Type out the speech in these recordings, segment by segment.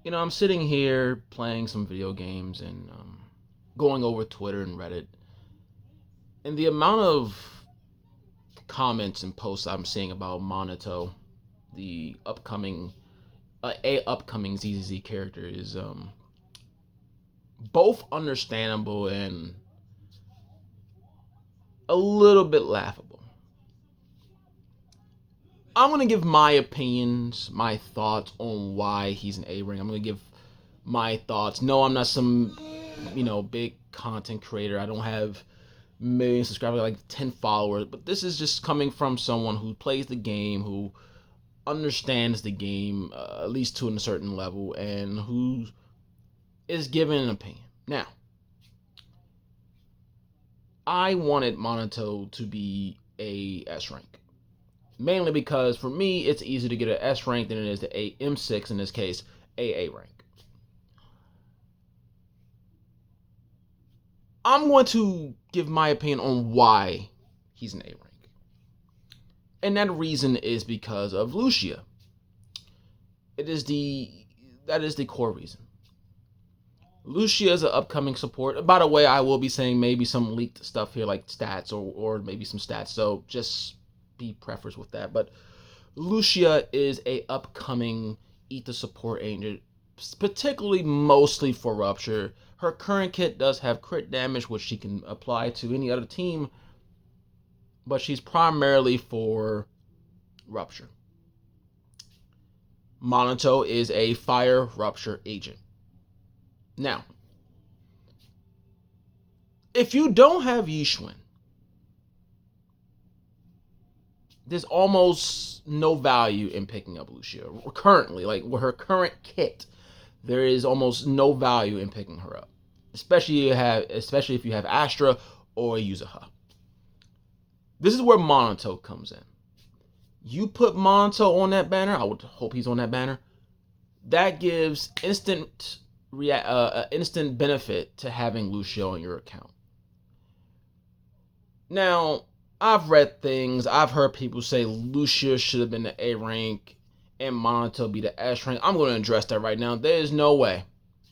I'm sitting here playing some video games and going over Twitter and Reddit, and the amount of comments and posts I'm seeing about Manato, the upcoming ZZZ character, is both understandable and a little bit laughable. I'm gonna give my opinions, my thoughts on why he's an A ring. I'm gonna give my thoughts. No, I'm not some big content creator. I don't have million subscribers, like 10 followers. But this is just coming from someone who plays the game, who understands the game at least to a certain level, and who is giving an opinion. Now, I wanted Manato to be a S rank, mainly because for me it's easier to get an S rank than it is to a M6, in this case AA rank. I'm going to give my opinion on why he's an A rank. And that reason is because of Lucia. It is the that is the core reason. Lucia is an upcoming support. By the way, I will be saying maybe some leaked stuff here, like stats or maybe some stats. So just be preface with that. But Lucia is a upcoming ether support agent, particularly mostly for Rupture. Her current kit does have crit damage, which she can apply to any other team, but she's primarily for Rupture. Manato is a fire Rupture agent. Now, if you don't have Yishun, there's almost no value in picking up Lucia. Currently, like with her current kit, there is almost no value in picking her up. Especially if you have Astra or Yuzuha. This is where Manato comes in. You put Manato on that banner, I would hope he's on that banner. That gives instant benefit to having Lucia on your account. Now, I've read things, I've heard people say Lucia should have been the A rank and Manato be the S rank. I'm going to address that right now. There is no way.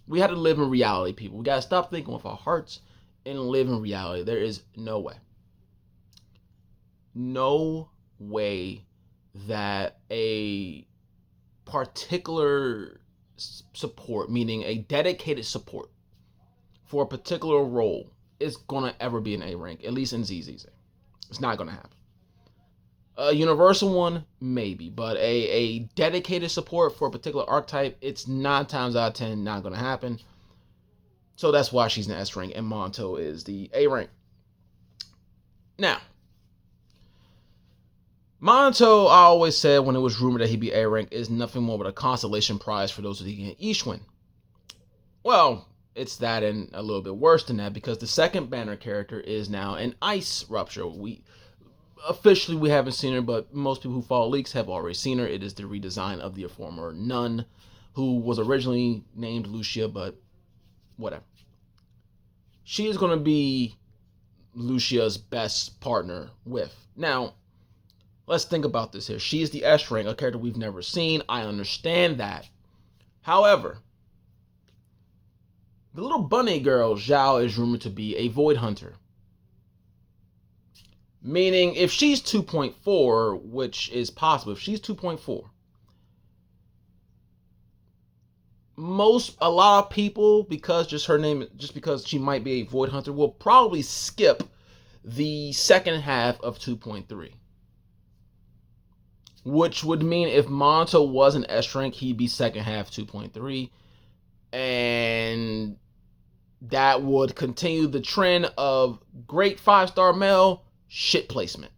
We had to live in reality, people. We got to stop thinking with our hearts and live in reality. There is no way. No way that a particular support, meaning a dedicated support for a particular role, is gonna ever be an A rank, at least in ZZZ. It's not gonna happen. A universal one, maybe, but a dedicated support for a particular archetype, it's 9 times out of 10 not gonna happen. So that's why she's an S rank and Monto is the A rank. Now, Manato, I always said when it was rumored that he'd be A rank, is nothing more but a consolation prize for those who can get Ishwin. Well, it's that and a little bit worse than that, because the second banner character is now an Ice Rupture. We haven't seen her, but most people who follow leaks have already seen her. It is the redesign of the former Nun, who was originally named Lucia, but whatever. She is going to be Lucia's best partner with. Now, let's think about this here. She is the S rank, a character we've never seen. I understand that. However, the little bunny girl, Zhao, is rumored to be a Void Hunter. Meaning, if she's 2.4, which is possible, if she's 2.4, a lot of people, because she might be a Void Hunter, will probably skip the second half of 2.3. Which would mean if Manato was an S rank, he'd be second half 2.3. And that would continue the trend of great 5-star male, shit placement.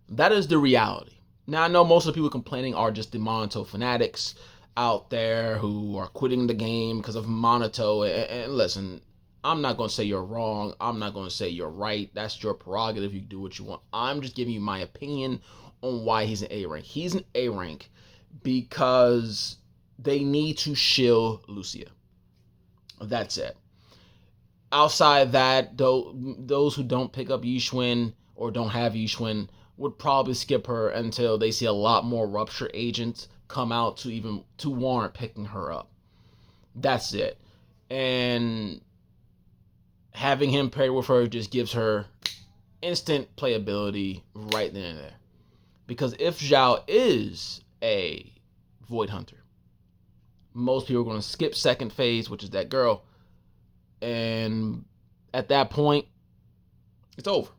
That is the reality. Now, I know most of the people complaining are just the Manato fanatics out there who are quitting the game because of Manato. And listen, I'm not going to say you're wrong. I'm not going to say you're right. That's your prerogative. You can do what you want. I'm just giving you my opinion on why he's an A rank. He's an A rank because they need to shill Lucia. That's it. Outside that, those who don't pick up Yishun or don't have Yishun would probably skip her until they see a lot more Rupture agents come out to warrant picking her up. That's it. And having him paired with her just gives her instant playability right then and there. Because if Zhao is a Void Hunter, most people are going to skip second phase, which is that girl. And at that point, it's over.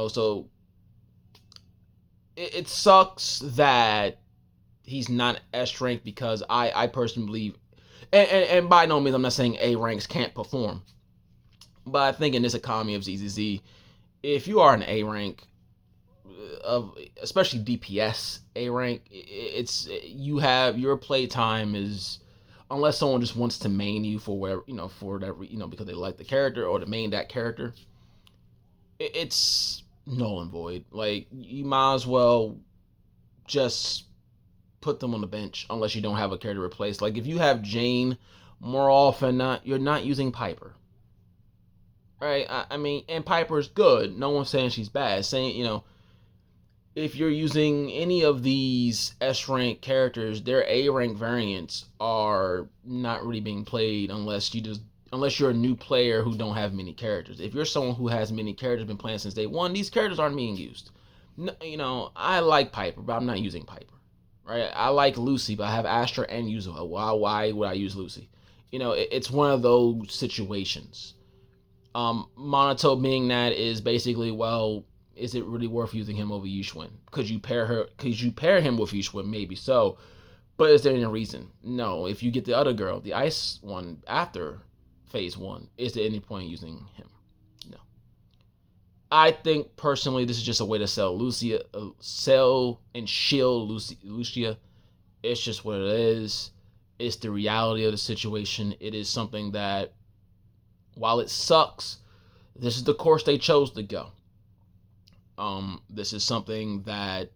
So it sucks that he's not S rank because I personally believe, and by no means I'm not saying A ranks can't perform, but I think in this economy of ZZZ, if you are an A rank, of especially DPS A rank, it's you have your play time is, unless someone just wants to main you for where for that because they like the character or to main that character, it's null and void. Like, you might as well just put them on the bench unless you don't have a character to replace. Like, if you have Jane, more often not, you're not using Piper. Right? I mean, and Piper's good. No one's saying she's bad. Saying, if you're using any of these S rank characters, their A rank variants are not really being played unless you're a new player who don't have many characters. If you're someone who has many characters, been playing since day one, these characters aren't being used. No, I like Piper, but I'm not using Piper. Right? I like Lucy, but I have Astra and Yuzo. Why would I use Lucy? It's one of those situations. Manato being that is basically, well, is it really worth using him over Yuxuan? Could you pair him with Yuxuan? Maybe so. But is there any reason? No. If you get the other girl, the ice one, after phase 1, is there any point in using him? No. I think personally this is just a way to sell and shield Lucia. It's just what it is. It's the reality of the situation. It is something that, while it sucks, this is the course they chose to go. This is something that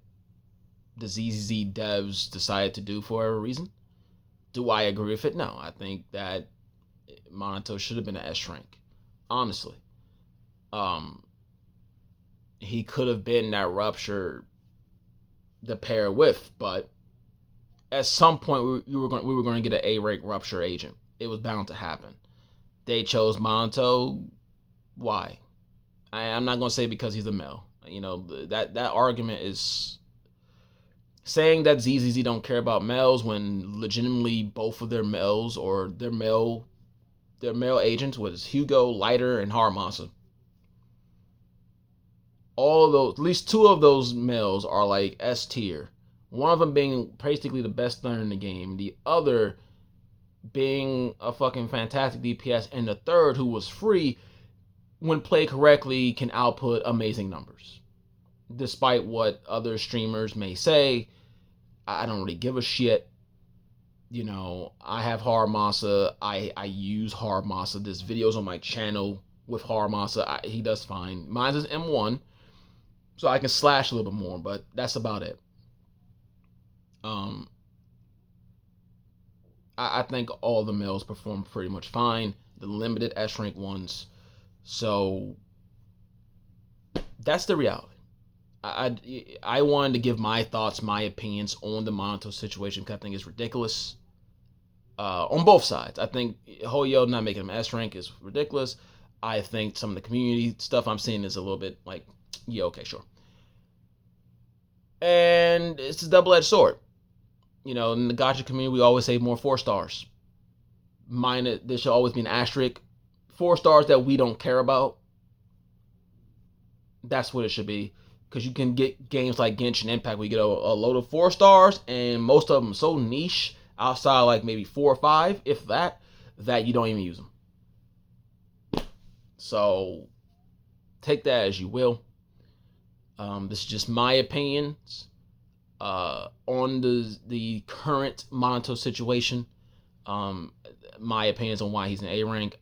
the ZZZ devs decided to do for a reason. Do I agree with it? No. I think that Manato should have been an S rank. Honestly. He could have been that Rupture to pair with, but at some point we were going to get an A rank Rupture agent. It was bound to happen. They chose Manato. Why? I'm not going to say because he's a male. That argument is saying that ZZZ don't care about males when legitimately both of their males or their male agents was Hugo, Lighter, and Haramasa. All of those, at least 2 of those males are like S tier. One of them being basically the best stunner in the game. The other being a fucking fantastic DPS. And the third, who was free, when played correctly, can output amazing numbers. Despite what other streamers may say, I don't really give a shit. I have Haramasa. I use Haramasa. There's videos on my channel with Haramasa. He does fine. Mine is M1, so I can slash a little bit more, but that's about it. I think all the males perform pretty much fine. The limited S rank ones. So that's the reality. I wanted to give my thoughts, my opinions on the Manato situation because I think it's ridiculous. On both sides. I think Hoyo not making him S rank is ridiculous. I think some of the community stuff I'm seeing is a little bit like, yeah, okay, sure. And it's a double-edged sword. In the gacha community, we always say more 4 stars. There should always be an asterisk. 4 stars that we don't care about. That's what it should be. Because you can get games like Genshin Impact where you get a load of 4 stars, and most of them so niche, outside like maybe 4 or 5, if that you don't even use them. So take that as you will. This is just my opinions on the current Manato situation. My opinions on why he's an A rank.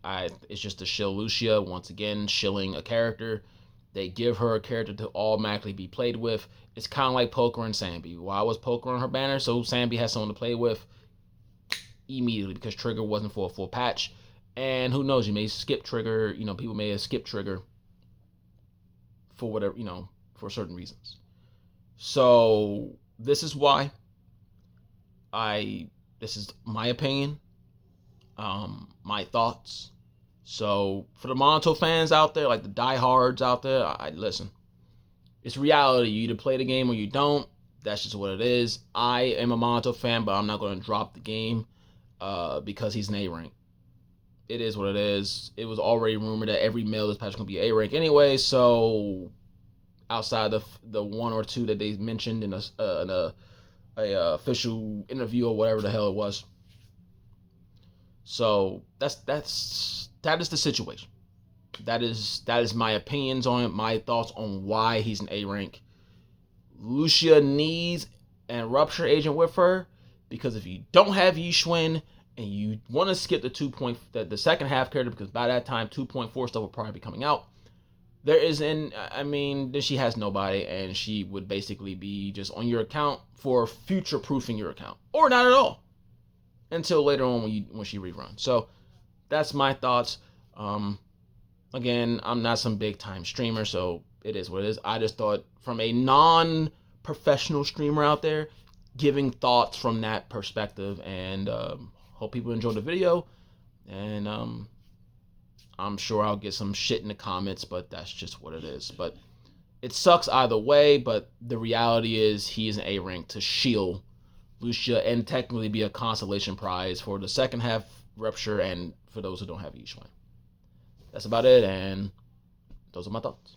It's just to shill Lucia, once again, shilling a character. They give her a character to automatically be played with. It's kind of like Poker and Sambi. Why was Poker on her banner? So Sambi has someone to play with immediately because Trigger wasn't for a full patch. And who knows, you may skip Trigger. People may have skipped Trigger for whatever, for certain reasons. So this is why. This is my opinion, my thoughts. So for the Manato fans out there, like the diehards out there, I listen. It's reality. You either play the game or you don't. That's just what it is. I am a Manato fan, but I'm not going to drop the game because he's an A rank. It is what it is. It was already rumored that every male this patch is going to be A rank anyway. So outside of the one or two that they mentioned in a official interview or whatever the hell it was. So that is the situation. That is my opinions on it, my thoughts on why he's an A rank. Lucia needs a rupture agent with her because if you don't have Yishwin and you want to skip the second half character because by that time 2.4 stuff will probably be coming out. Then she has nobody and she would basically be just on your account for future proofing your account or not at all until later on when she reruns. So that's my thoughts. Again, I'm not some big time streamer, so it is what it is. I just thought from a non-professional streamer out there, giving thoughts from that perspective, and hope people enjoyed the video. And I'm sure I'll get some shit in the comments, but that's just what it is. But it sucks either way, but the reality is he is an A rank to shield Lucia and technically be a consolation prize for the second half rupture and for those who don't have each one. That's about it, and those are my thoughts.